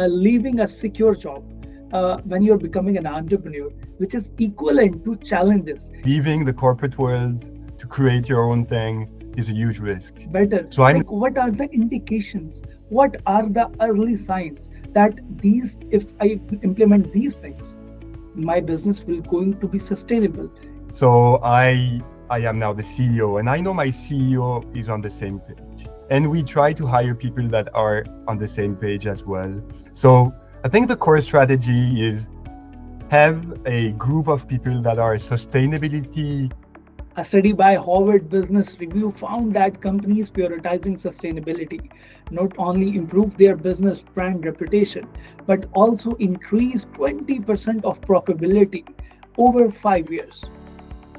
leaving a secure job when you're becoming an entrepreneur, which is equivalent to challenges. Leaving the corporate world to create your own thing is a huge risk. Better. So I'm like, what are the indications? What are the early signs that if I implement these things, my business will going to be sustainable? So I am now the CEO, and I know my CEO is on the same page. And we try to hire people that are on the same page as well. So I think the core strategy is have a group of people that are sustainability. A study by Harvard Business Review found that companies prioritizing sustainability not only improve their business brand reputation, but also increase 20% of profitability over 5 years.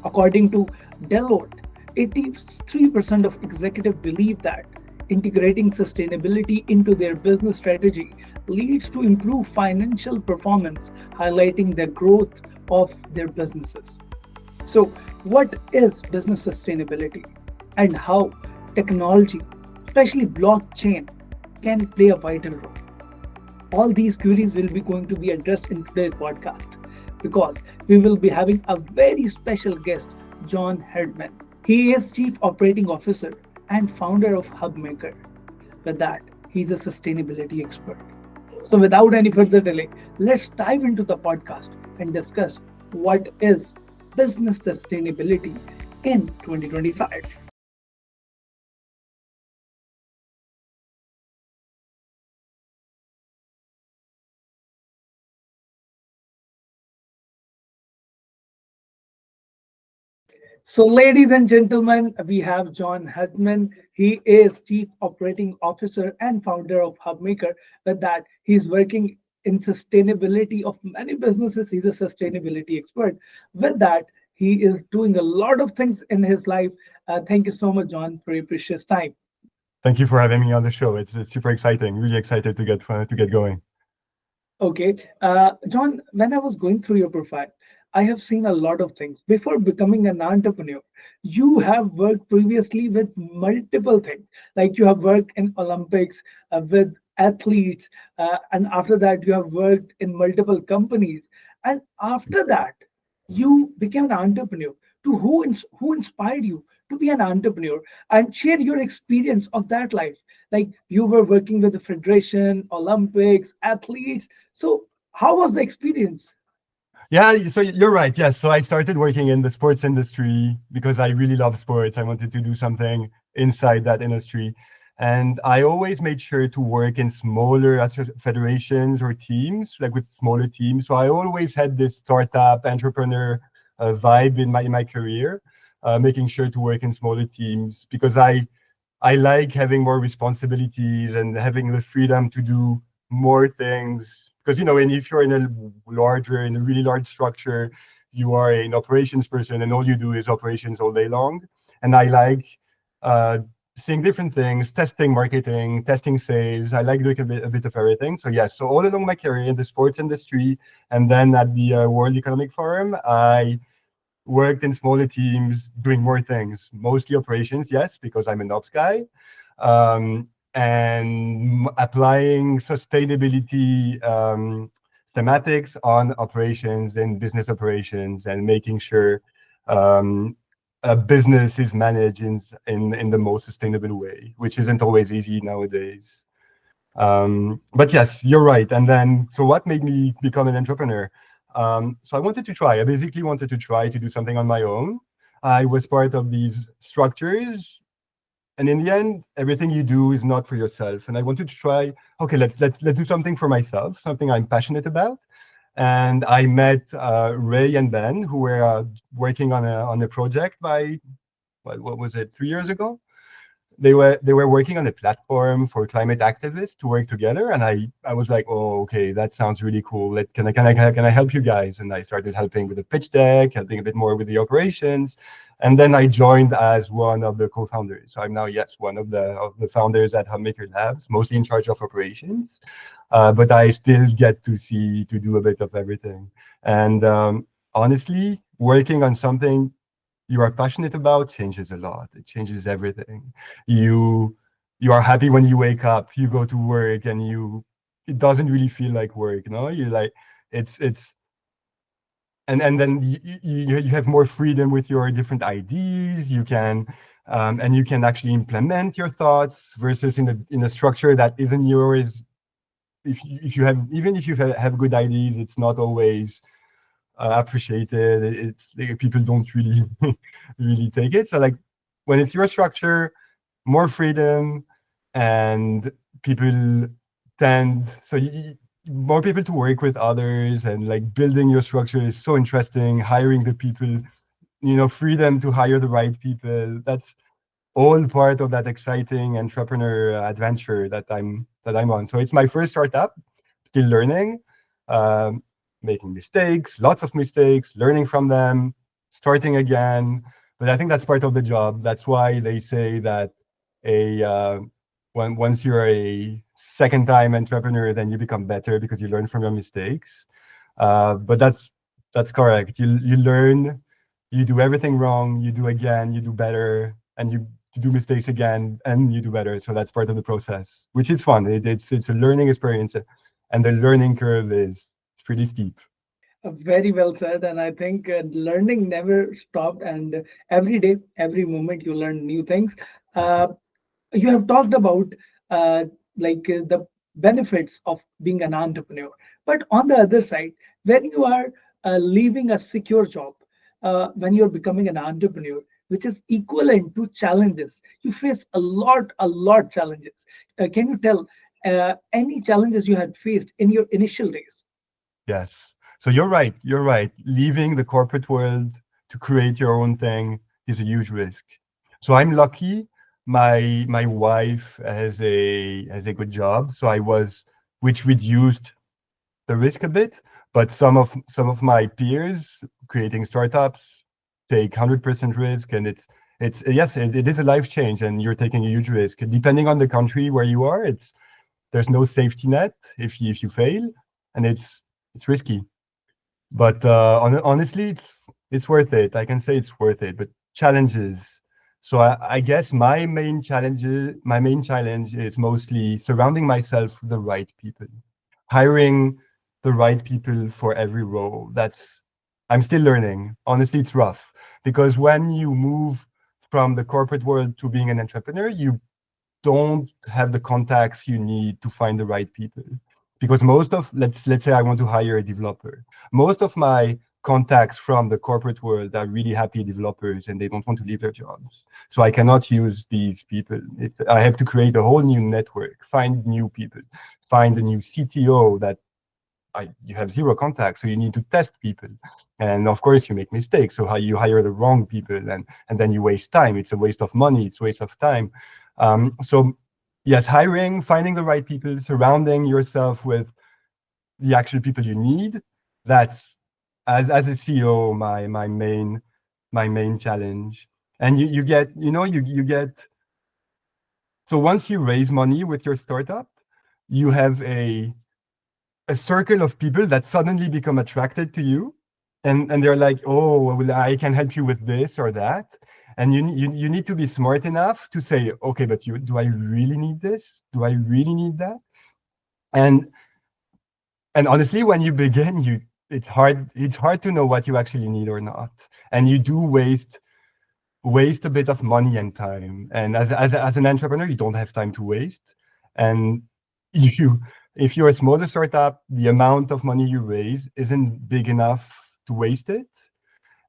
According to Deloitte, 83% of executives believe that integrating sustainability into their business strategy leads to improved financial performance, highlighting the growth of their businesses. So, what is business sustainability and how technology, especially blockchain, can play a vital role? All these queries will be going to be addressed in today's podcast because we will be having a very special guest, Johann Hartmann. He is Chief Operating Officer and founder of Hubmaker. With that, he's a sustainability expert. So, without any further delay, let's dive into the podcast and discuss what is business sustainability in 2025. So, ladies and gentlemen, we have Johann Hartmann. He is Chief Operating Officer and founder of Hubmaker. With that, he's working in sustainability of many businesses. He's a sustainability expert. With that, he is doing a lot of things in his life. Thank you so much, John, for your precious time. Thank you for having me on the show. It's super exciting. Really excited to get going. Okay. John, when I was going through your profile, I have seen a lot of things. Before becoming an entrepreneur, you have worked previously with multiple things. Like you have worked in Olympics with athletes, and after that, you have worked in multiple companies. And after that, you became an entrepreneur. To who inspired you to be an entrepreneur and share your experience of that life? Like you were working with the federation, Olympics, athletes. So how was the experience? Yeah, so you're right. Yes. So I started working in the sports industry because I really love sports. I wanted to do something inside that industry. And I always made sure to work in smaller federations or teams, like with smaller teams. So I always had this startup entrepreneur vibe in my career, making sure to work in smaller teams because I like having more responsibilities and having the freedom to do more things. Because and if you're in in a really large structure, you are an operations person, and all you do is operations all day long. And I like uh, seeing different things, testing marketing, testing sales. I like doing a bit of everything. So yes, so all along my career in the sports industry, and then at the World Economic Forum, I worked in smaller teams doing more things, mostly operations, yes, because I'm an ops guy, and applying sustainability thematics on operations and business operations and making sure um, a business is managed in the most sustainable way, which isn't always easy nowadays. But yes, you're right. And then, so what made me become an entrepreneur? So I wanted to try. I basically wanted to try to do something on my own. I was part of these structures, and in the end, everything you do is not for yourself. And I wanted to try. Okay, let's do something for myself, something I'm passionate about. And I met Ray and Ben, who were working on a project by what was it, 3 years ago? They were working on a platform for climate activists to work together, and I was like, oh, okay, that sounds really cool. Can I help you guys? And I started helping with the pitch deck, helping a bit more with the operations, and then I joined as one of the co-founders. So I'm now, yes, one of the founders at Hubmaker Labs, mostly in charge of operations, but I still get to do a bit of everything. And honestly, working on something you are passionate about changes a lot. It changes everything. You you are happy when you wake up, you go to work, and it doesn't really feel like work. No, you like it's and then you have more freedom with your different ideas. You can and you can actually implement your thoughts versus in a structure that isn't yours. If you have, even if you have good ideas, it's not always appreciated. It's like, people don't really really take it. So like when it's your structure, more freedom, and people tend so more people to work with others, and like building your structure is so interesting. Hiring the people, freedom to hire the right people. That's all part of that exciting entrepreneur adventure that I'm on. So it's my first startup, still learning, um, making mistakes, lots of mistakes, learning from them, starting again. But I think that's part of the job. That's why they say that a once you're a second time entrepreneur, then you become better because you learn from your mistakes. But that's correct. You learn, you do everything wrong, you do again, you do better, and you do mistakes again, and you do better. So that's part of the process, which is fun. It's a learning experience, and the learning curve is pretty steep. Very well said. And I think learning never stopped. And every day, every moment, you learn new things. Exactly. Uh, you have talked about uh, the benefits of being an entrepreneur. But on the other side, when you are leaving a secure job, when you're becoming an entrepreneur, which is equivalent to challenges, you face a lot challenges. Can you tell any challenges you had faced in your initial days? Yes. So you're right. You're right. Leaving the corporate world to create your own thing is a huge risk. So I'm lucky. My wife has a good job. So which reduced the risk a bit. But some of my peers creating startups take 100% risk, and it's yes, it is a life change, and you're taking a huge risk. Depending on the country where you are, there's no safety net if you fail, and it's risky. But honestly, it's worth it. I can say it's worth it. But challenges. So I guess my main challenge is mostly surrounding myself with the right people, hiring the right people for every role. I'm still learning. Honestly, it's rough because when you move from the corporate world to being an entrepreneur, you don't have the contacts you need to find the right people. Because most of let's say I want to hire a developer. Most of my contacts from the corporate world are really happy developers and they don't want to leave their jobs. So I cannot use these people. I have to create a whole new network, find new people, find a new CTO that you have zero contact, so you need to test people, and of course you make mistakes. So how you hire the wrong people, and then you waste time. It's a waste of money. It's a waste of time. So yes, hiring, finding the right people, surrounding yourself with the actual people you need. That's as a CEO, my main challenge. And you get you get so once you raise money with your startup, you have a circle of people that suddenly become attracted to you, and they're like, oh well, I can help you with this or that, and you need to be smart enough to say, okay, but do I really need this? Do I really need that? and and honestly, when you begin, it's hard to know what you actually need or not, and you do waste a bit of money and time. And as an entrepreneur, you don't have time to waste. And you, if you're a smaller startup, the amount of money you raise isn't big enough to waste it.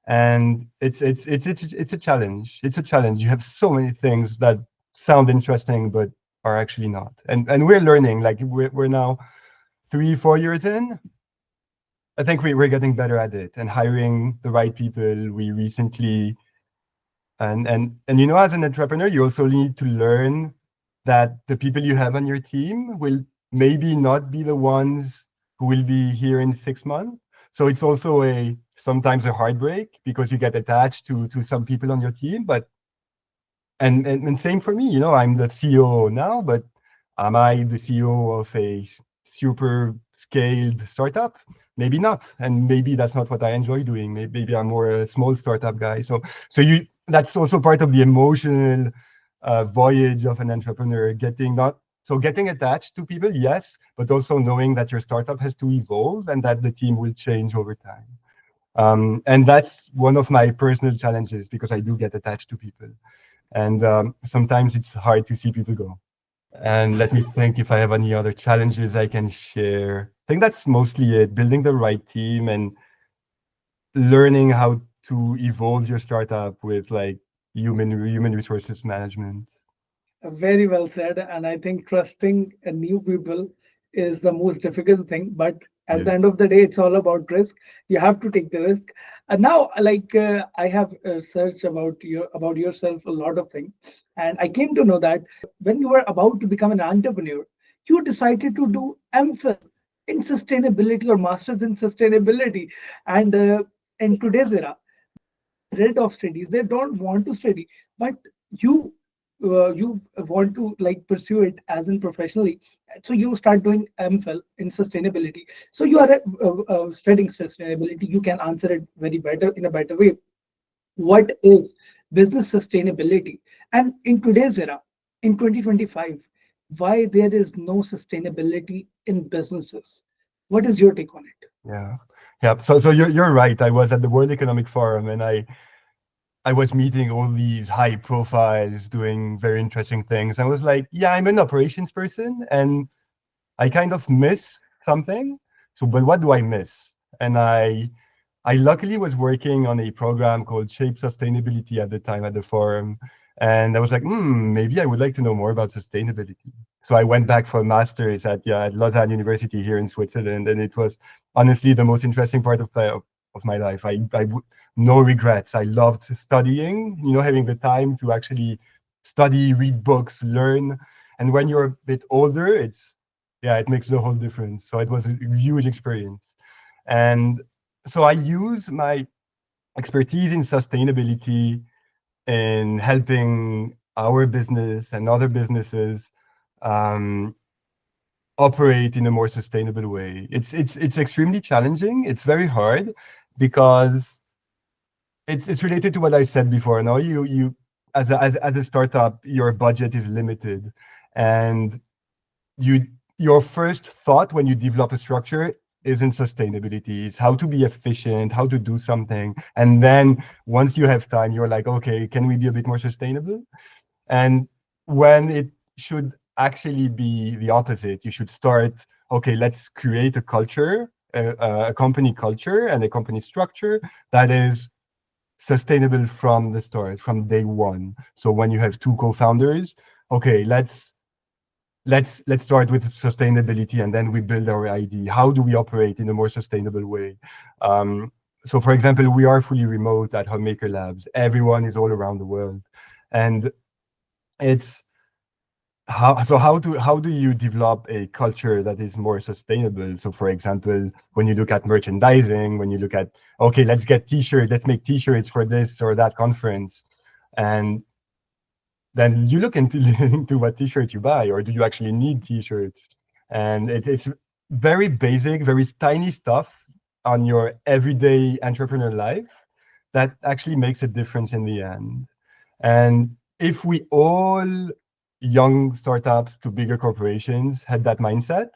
And it's a challenge. It's a challenge. You have so many things that sound interesting but are actually not. And we're learning. Like we're now 3-4 years in. I think we're getting better at it and hiring the right people. We recently and as an entrepreneur, you also need to learn that the people you have on your team will maybe not be the ones who will be here in 6 months. So it's also sometimes a heartbreak because you get attached to some people on your team. But and same for me, I'm the CEO now, but am I the CEO of a super scaled startup? Maybe not, and maybe that's not what I enjoy doing. Maybe I'm more a small startup guy. So that's also part of the emotional voyage of an entrepreneur, getting not So getting attached to people, yes, but also knowing that your startup has to evolve and that the team will change over time. And that's one of my personal challenges because I do get attached to people. And sometimes it's hard to see people go. And let me think if I have any other challenges I can share. I think that's mostly it, building the right team and learning how to evolve your startup with like human resources management. Very well said. And I think trusting a new people is the most difficult thing. But at the Yes. end of the day, it's all about risk. You have to take the risk. And now, I have searched about yourself a lot of things, and I came to know that when you were about to become an entrepreneur, you decided to do MPhil in sustainability or masters in sustainability. And in today's era, dread of studies, they don't want to study, but you you want to like pursue it as in professionally, so you start doing MPhil in sustainability. So you are studying sustainability, you can answer it very better in a better way. What is business sustainability, and in today's era, in 2025, why there is no sustainability in businesses? What is your take on it? Yeah. Yeah. So you're right. I was at the World Economic Forum and I was meeting all these high profiles doing very interesting things. I was like, yeah, I'm an operations person and I kind of miss something. So, but what do I miss? And I luckily was working on a program called Shape Sustainability at the time at the forum. And I was like, maybe I would like to know more about sustainability. So I went back for a master's at Lausanne University here in Switzerland. And it was honestly the most interesting part of my life. No regrets. I loved studying, having the time to actually study, read books, learn. And when you're a bit older, it makes the whole difference. So it was a huge experience. And so I use my expertise in sustainability in helping our business and other businesses um, operate in a more sustainable way. It's extremely challenging. It's very hard because it's related to what I said before. No, you as a startup, your budget is limited, and you your first thought when you develop a structure isn't sustainability. It's how to be efficient, how to do something. And then once you have time, you're like, okay, can we be a bit more sustainable? And when it should actually be the opposite, you should start, okay, let's create a culture, a company culture and a company structure that is sustainable from the start, from day one. So when you have two co-founders, okay, let's start with sustainability and then we build our ID. How do we operate in a more sustainable way? So for example, we are fully remote at Hubmaker Labs. Everyone is all around the world. And it's how do you develop a culture that is more sustainable? So for example, when you look at merchandising, when you look at, okay, let's make t-shirts for this or that conference. And then you look into into what t-shirt you buy, or do you actually need t-shirts? And it's very basic, very tiny stuff on your everyday entrepreneur life that actually makes a difference in the end. And if we all, young startups to bigger corporations, had that mindset,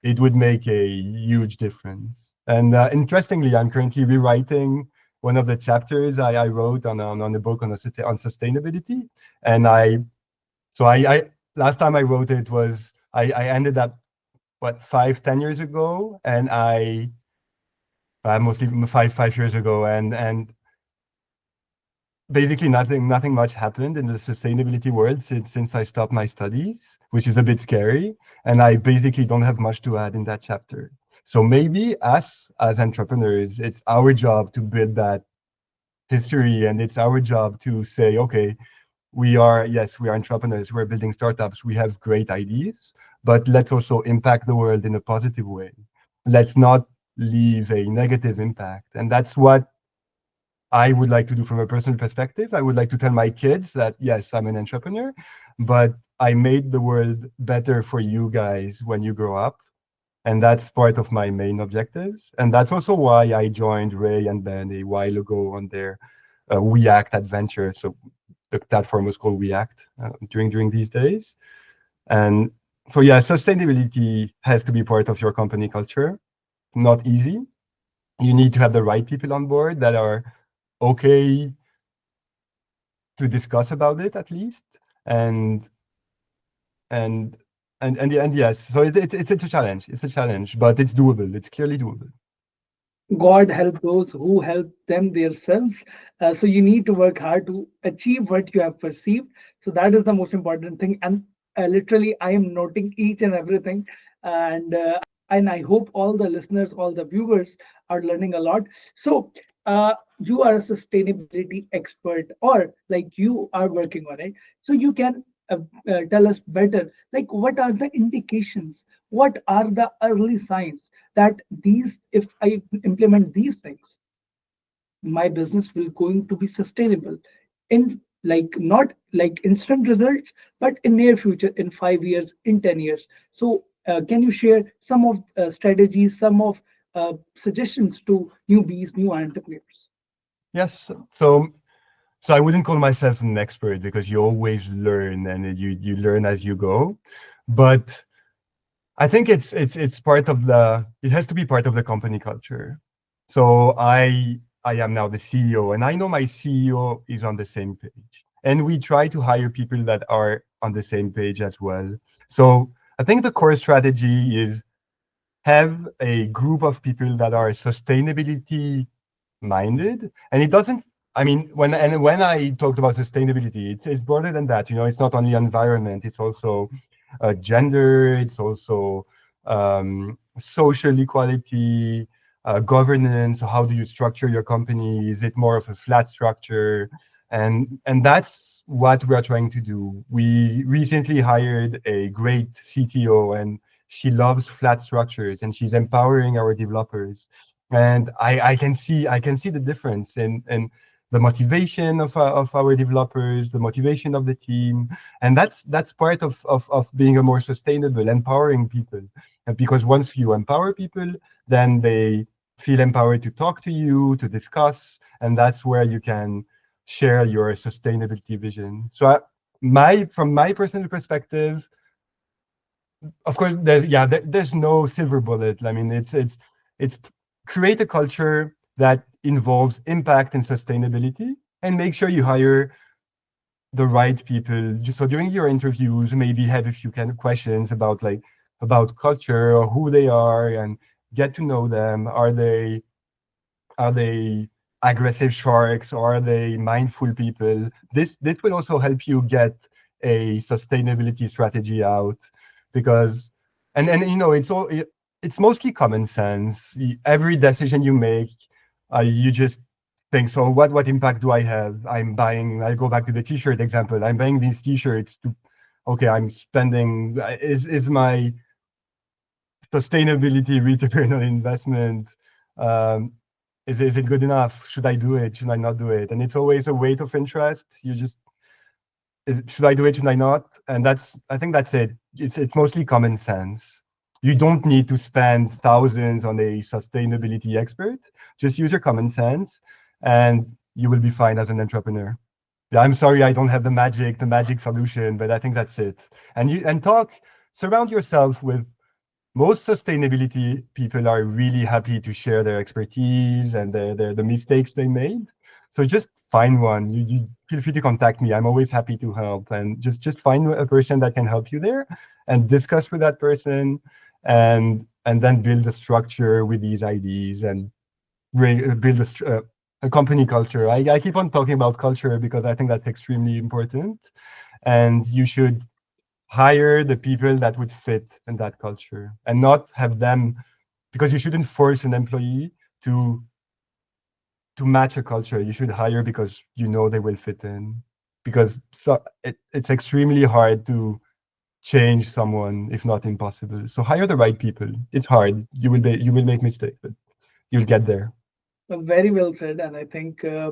it would make a huge difference. And interestingly, I'm currently rewriting one of the chapters I wrote on the book on sustainability. And I last time I wrote it was I ended up what 5-10 years ago, and I mostly 5 years ago, and basically nothing much happened in the sustainability world since I stopped my studies, which is a bit scary. And I basically don't have much to add in that chapter. So maybe us as entrepreneurs, it's our job to build that history, and it's our job to say, okay, we are entrepreneurs, we're building startups, we have great ideas, but let's also impact the world in a positive way. Let's not leave a negative impact. And that's what I would like to do from a personal perspective. I would like to tell my kids that, yes, I'm an entrepreneur, but I made the world better for you guys when you grow up. And that's part of my main objectives. And that's also why I joined Ray and Ben a while ago on their We Act adventure. So the platform was called We Act during these days. And so yeah, sustainability has to be part of your company culture. Not easy. You need to have the right people on board that are okay to discuss about it at least, and and and yes, so it's a challenge. It's a challenge, but it's doable. It's clearly doable. God help those who help them themselves. So you need to work hard to achieve what you have perceived. So that is the most important thing. And literally, I am noting each and everything. And I hope all the listeners, all the viewers are learning a lot. So you are a sustainability expert, or like you are working on it. So you can tell us better, like what are the indications? What are the early signs that these, if I implement these things, my business will going to be sustainable in, like, not like instant results, but in near future, in 5 years, in 10 years. So can you share some of strategies, some of suggestions to newbies, new entrepreneurs? Yes. So I wouldn't call myself an expert because you always learn and you learn as you go. But I think it's part of the it has to be part of the company culture. So I am now the CEO and I know my CEO is on the same page. And we try to hire people that are on the same page as well. So I think the core strategy is have a group of people that are sustainability minded, and it doesn't, I mean, when I talked about sustainability, it's broader than that. It's not only environment, it's also gender, it's also social equality, governance. How do you structure your company? Is it more of a flat structure? And that's what we're trying to do. We recently hired a great CTO, and she loves flat structures, and she's empowering our developers. And I can see the difference in the motivation of our developers, the motivation of the team, and that's part of being a more sustainable, empowering people. And because once you empower people, then they feel empowered to talk to you, to discuss, and that's where you can share your sustainability vision. So my from my personal perspective, of course, there's no silver bullet. I mean, it's create a culture that involves impact and sustainability, and make sure you hire the right people. So during your interviews, maybe have a few kind of questions about about culture or who they are, and get to know them. Are they aggressive sharks, or are they mindful people? This will also help you get a sustainability strategy out, because it's mostly common sense. Every decision you make, you just think, so what impact do I have? I go back to the t-shirt example. I'm buying these t-shirts to, okay, I'm spending, is my sustainability return on investment, um, is it good enough? Should I do it? Should I not do it? And it's always a weight of interest. You just, should I do it? Should I not? And I think that's it. It's mostly common sense. You don't need to spend thousands on a sustainability expert. Just use your common sense, and you will be fine as an entrepreneur. Yeah, I'm sorry I don't have the magic solution, but I think that's it. Surround yourself with, most sustainability people are really happy to share their expertise and the mistakes they made. So just find one. You feel free to contact me. I'm always happy to help. And just find a person that can help you there, and discuss with that person, and then build a structure with these ideas, and build a company culture. I keep on talking about culture because I think that's extremely important. And you should hire the people that would fit in that culture, and not have them, because you shouldn't force an employee to match a culture. You should hire because you know they will fit in, because it's extremely hard to change someone, if not impossible. So hire the right people. It's hard. You will make mistakes, but you'll get there. Very well said. And I think uh,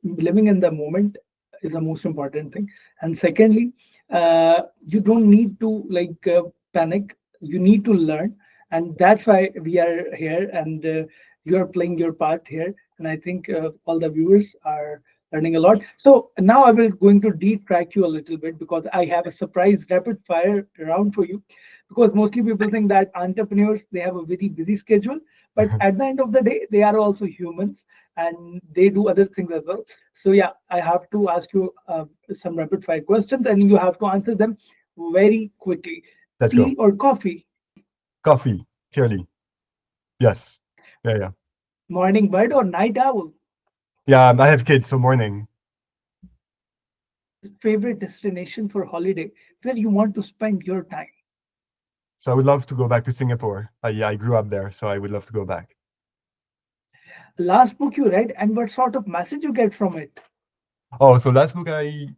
living in the moment is the most important thing. And secondly, you don't need to panic. You need to learn, and that's why we are here. And you are playing your part here. And I think all the viewers are Learning a lot. So now I will going to deep track you a little bit because I have a surprise rapid fire round for you. Because mostly people think that entrepreneurs they have a very busy schedule, but at the end of the day they are also humans and they do other things as well. So yeah, I have to ask you some rapid fire questions and you have to answer them very quickly. Let's Tea go. or coffee? Coffee, clearly. Yes. Yeah, yeah. Morning bird or night owl? Yeah, I have kids, so morning. Favorite destination for holiday where you want to spend your time? So I would love to go back to Singapore. I grew up there, so I would love to go back. Last book you read and what sort of message you get from it? Oh, so last book I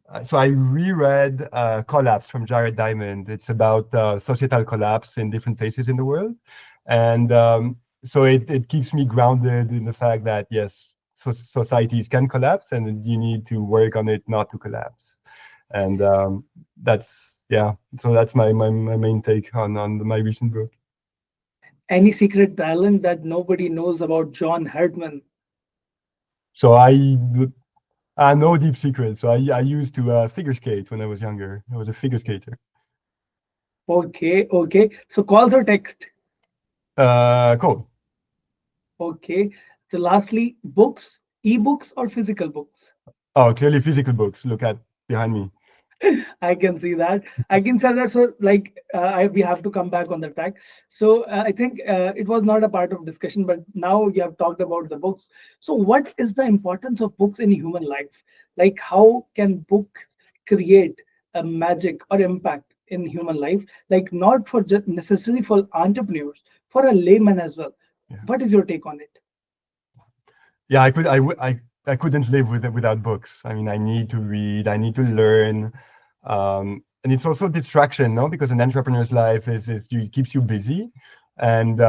reread Collapse from Jared Diamond. It's about societal collapse in different places in the world, and so it keeps me grounded in the fact that yes, societies can collapse, and you need to work on it not to collapse, and that's yeah. So that's my main take on my recent book. Any secret talent that nobody knows about John Hartmann? So no deep secret. So I used to figure skate when I was younger. I was a figure skater. Okay, okay. So calls or text? Cool. Okay. So lastly, books, ebooks or physical books? Oh, clearly physical books. Look at behind me. I can see that. I can say that. So, like, we have to come back on the track. So, I think it was not a part of discussion, but now you have talked about the books. So, what is the importance of books in human life? Like, how can books create a magic or impact in human life? Like, not for just necessarily for entrepreneurs, for a layman as well. Yeah. What is your take on it? Yeah, I couldn't live without books. I mean, I need to read, I need to learn. And it's also a distraction, no? Because an entrepreneur's life keeps you busy. And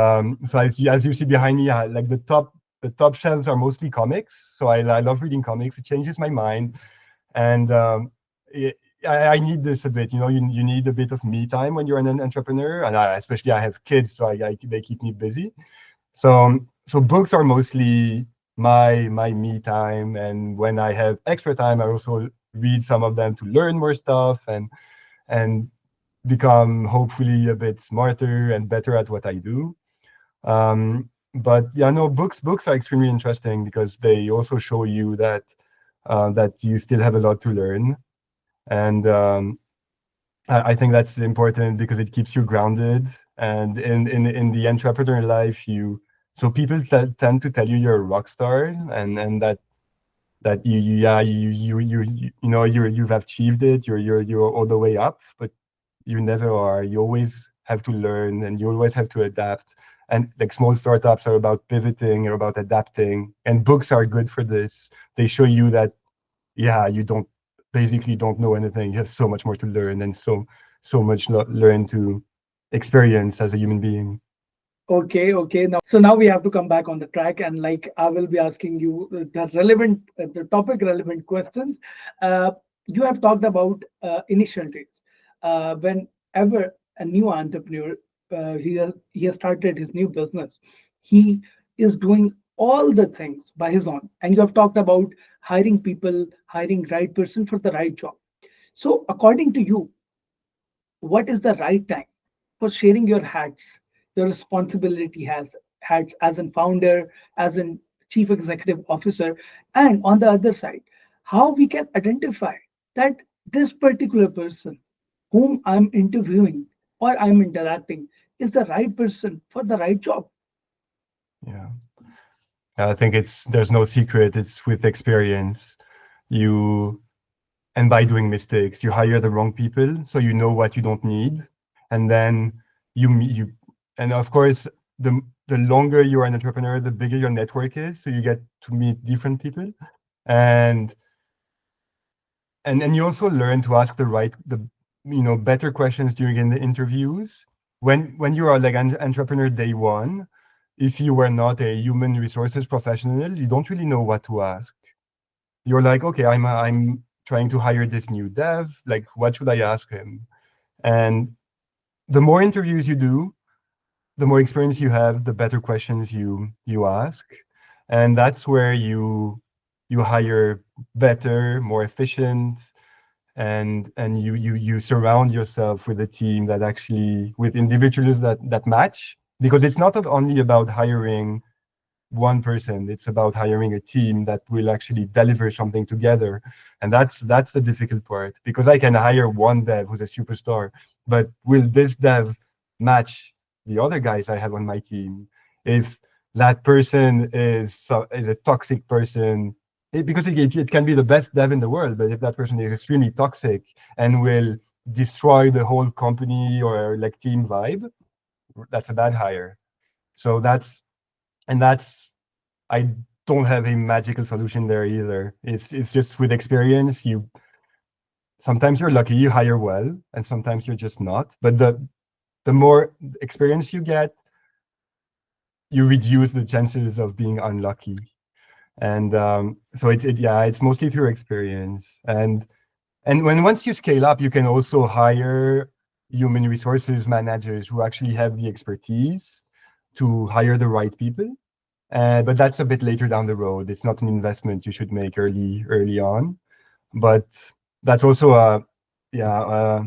so as you see behind me, like the top shelves are mostly comics. So I love reading comics. It changes my mind. And it, I need this a bit. You need a bit of me time when you're an entrepreneur, and especially I have kids, so they keep me busy. So books are mostly my me time, and when I have extra time, I also read some of them to learn more stuff and become hopefully a bit smarter and better at what I do. But yeah, no, books are extremely interesting because they also show you that you still have a lot to learn, and I think that's important because it keeps you grounded. And in the entrepreneur life, so people tend to tell you you're a rock star, and that yeah you've achieved it, you're all the way up, but you never are. You always have to learn, and you always have to adapt. And like small startups are about pivoting, or about adapting, and books are good for this. They show you that yeah, you don't know anything. You have so much more to learn, and so much learn to experience as a human being. Okay, okay. Now we have to come back on the track, and like I will be asking you the topic relevant questions. Uh, you have talked about initial days. Whenever a new entrepreneur he has started his new business, he is doing all the things by his own. And you have talked about hiring people, hiring right person for the right job. So according to you, what is the right time for sharing your hats, your responsibility has hats as a founder, as a chief executive officer, and on the other side, how we can identify that this particular person whom I'm interviewing or I'm interacting is the right person for the right job. Yeah, I think there's no secret. It's with experience. You and by doing mistakes, you hire the wrong people, so you know what you don't need, and then you and of course the longer you're an entrepreneur, the bigger your network is, so you get to meet different people, and and you also learn to ask the better questions during the interviews. When you are like an entrepreneur day one, if you were not a human resources professional, you don't really know what to ask. You're like, okay, I'm trying to hire this new dev, like what should I ask him? And the more interviews you do, the more experience you have, the better questions you ask, and that's where you hire better, more efficient, and you surround yourself with a team that actually with individuals that match, because it's not only about hiring one person, it's about hiring a team that will actually deliver something together. And that's the difficult part, because I can hire one dev who's a superstar, but will this dev match the other guys I have on my team? If that person is a toxic person, because it can be the best dev in the world, but if that person is extremely toxic and will destroy the whole company or like team vibe, that's a bad hire. So that's I don't have a magical solution there either. It's just with experience. You sometimes you're lucky, you hire well, and sometimes you're just not. But the more experience you get, you reduce the chances of being unlucky. And so it's mostly through experience. And when once you scale up, you can also hire human resources managers who actually have the expertise to hire the right people. But that's a bit later down the road. It's not an investment you should make early on. But that's also yeah.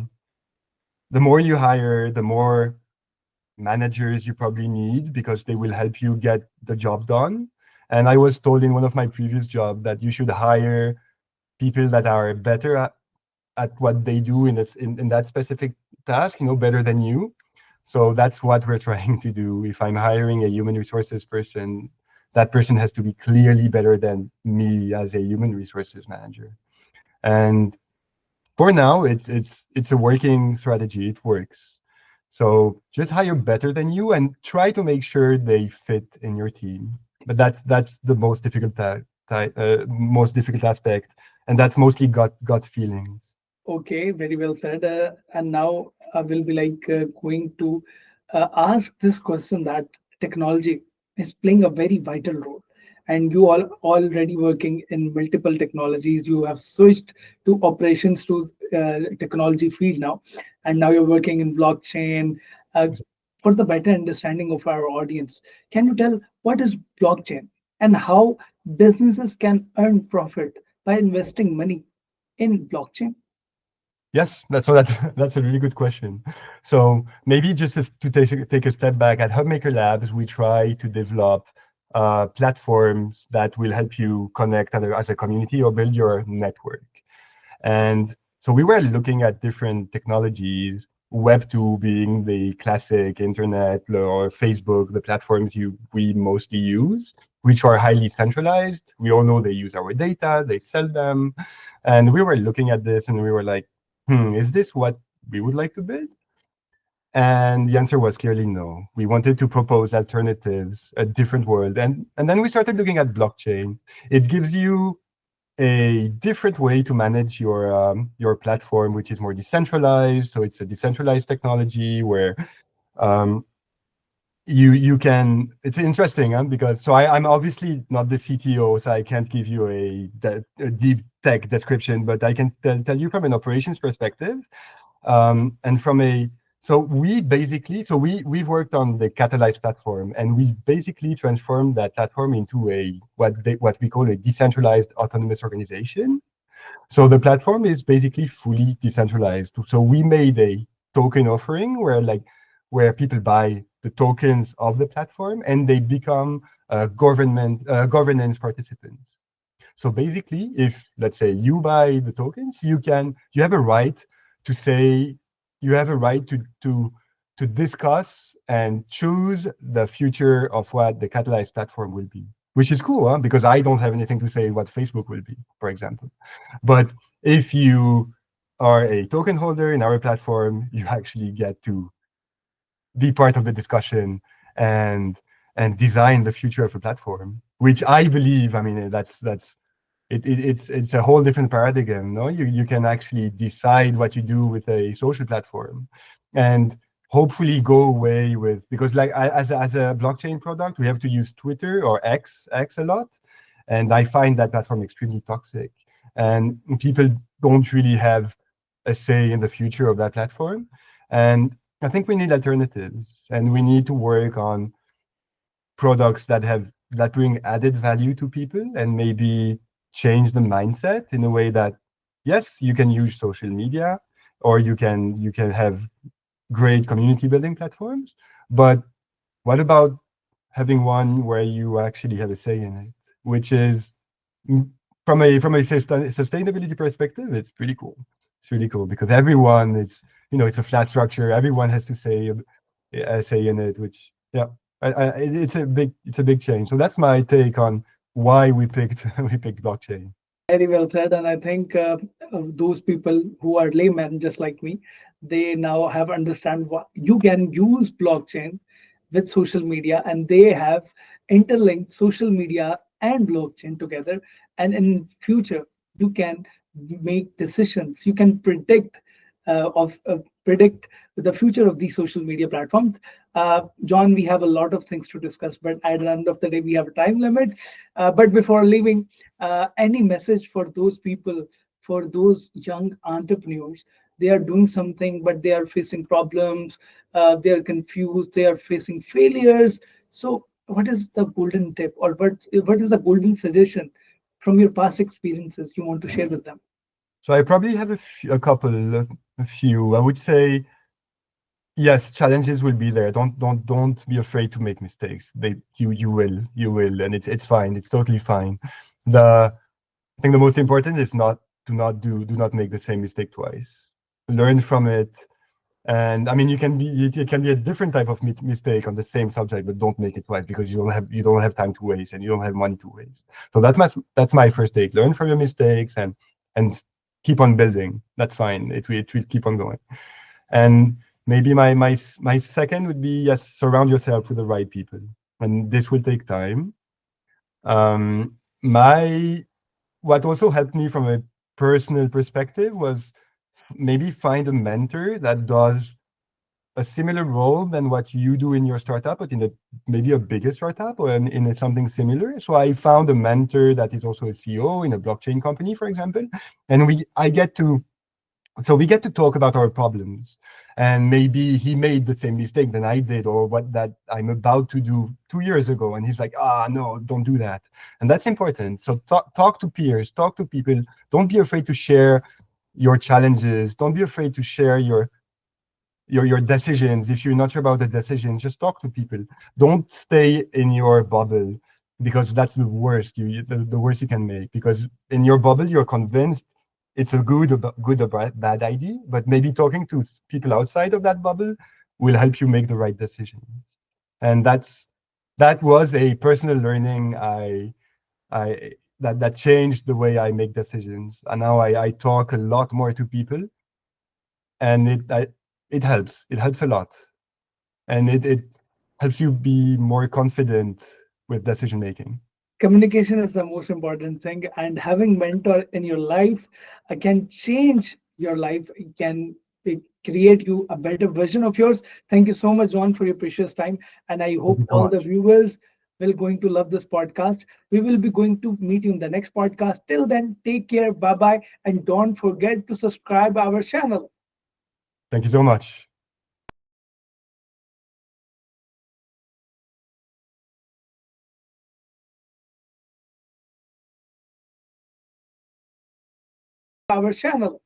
The more you hire, the more managers you probably need, because they will help you get the job done. And I was told in one of my previous jobs that you should hire people that are better at what they do in that specific task, better than you. So that's what we're trying to do. If I'm hiring a human resources person, that person has to be clearly better than me as a human resources manager. And for now, it's a working strategy. It works. So just hire better than you and try to make sure they fit in your team. But that's the most difficult aspect, and that's mostly gut feelings. Okay, very well said. And now I will be going to ask this question that technology is playing a very vital role. And you all already working in multiple technologies. You have switched to operations to technology field now, and now you're working in blockchain. For the better understanding of our audience, can you tell what is blockchain and how businesses can earn profit by investing money in blockchain? Yes, that's a really good question. So maybe just to take a step back, at Hubmaker Labs, we try to develop platforms that will help you connect as a community or build your network. And so we were looking at different technologies, Web2 being the classic internet, or Facebook, the platforms we mostly use, which are highly centralized. We all know they use our data, they sell them. And we were looking at this and we were like, is this what we would like to build? And the answer was clearly no. We wanted to propose alternatives, a different world. And then we started looking at blockchain. It gives you a different way to manage your platform, which is more decentralized. So it's a decentralized technology where um, you can. It's interesting, because I'm obviously not the CTO, so I can't give you a deep tech description, but I can tell you from an operations perspective, and from a so we've worked on the Catalyze platform, and we basically transformed that platform into what we call a decentralized autonomous organization. So the platform is basically fully decentralized. So we made a token offering where people buy the tokens of the platform and they become governance participants. So basically, if let's say you buy the tokens, you have a right to say you have a right to discuss and choose the future of what the Catalyze platform will be, which is cool, huh? Because I don't have anything to say what Facebook will be, for example. But if you are a token holder in our platform, you actually get to be part of the discussion and design the future of a platform, which I believe, I mean, it's a whole different paradigm. No, you can actually decide what you do with a social platform, and hopefully go away with, because as a blockchain product, we have to use Twitter or X a lot, and I find that platform extremely toxic, and people don't really have a say in the future of that platform. And I think we need alternatives, and we need to work on products that bring added value to people, and maybe change the mindset in a way that, yes, you can use social media, or you can have great community building platforms, but what about having one where you actually have a say in it, which is, mm, from a sustainability perspective, it's pretty cool. It's really cool because everyone, it's a flat structure. Everyone has to say a say in it, which, yeah, it's a big change. So that's my take on why we picked we picked blockchain. Very well said. And I think those people who are laymen, just like me, they now have understand what you can use blockchain with social media, and they have interlinked social media and blockchain together. And in future, you can make decisions. You can predict the future of these social media platforms. John, we have a lot of things to discuss, but at the end of the day, we have a time limit. But before leaving, any message for those people, for those young entrepreneurs? They are doing something, but they are facing problems. They are confused. They are facing failures. So, what is the golden tip, or what is the golden suggestion from your past experiences you want to share with them? So I probably have a couple, a few. I would say, yes, challenges will be there. Don't be afraid to make mistakes. You will, and it's fine. It's totally fine. I think the most important is not do not make the same mistake twice. Learn from it. And I mean, it can be a different type of mistake on the same subject, but don't make it twice because you don't have time to waste and you don't have money to waste. So that's my first take. Learn from your mistakes and keep on building. That's fine. It will keep on going. And maybe my second would be, yes, surround yourself with the right people, and this will take time. My What also helped me from a personal perspective was maybe find a mentor that does a similar role than what you do in your startup, but in maybe a bigger startup or in something similar. So I found a mentor that is also a CEO in a blockchain company, for example, and we get to talk about our problems, and maybe he made the same mistake than I did, or what that I'm about to do 2 years ago, and he's like, no, don't do that. And that's important. So talk to peers, talk to people. Don't be afraid to share your challenges. Don't be afraid to share your decisions. If you're not sure about the decision, just talk to people. Don't stay in your bubble, because that's the worst the worst you can make, because in your bubble you're convinced it's a good or bad idea, but maybe talking to people outside of that bubble will help you make the right decisions. And that was a personal learning. I that changed the way I make decisions, and now I talk a lot more to people, and it helps a lot, and it helps you be more confident with decision making. Communication is the most important thing, and having mentor in your life can change your life. It can create you a better version of yours. Thank you so much, John, for your precious time, and I Thank hope you so all the much. viewers will going to love this podcast. We will be going to meet you in the next podcast. Till then, take care, bye bye, and don't forget to subscribe our channel. Thank you so much. Our channel.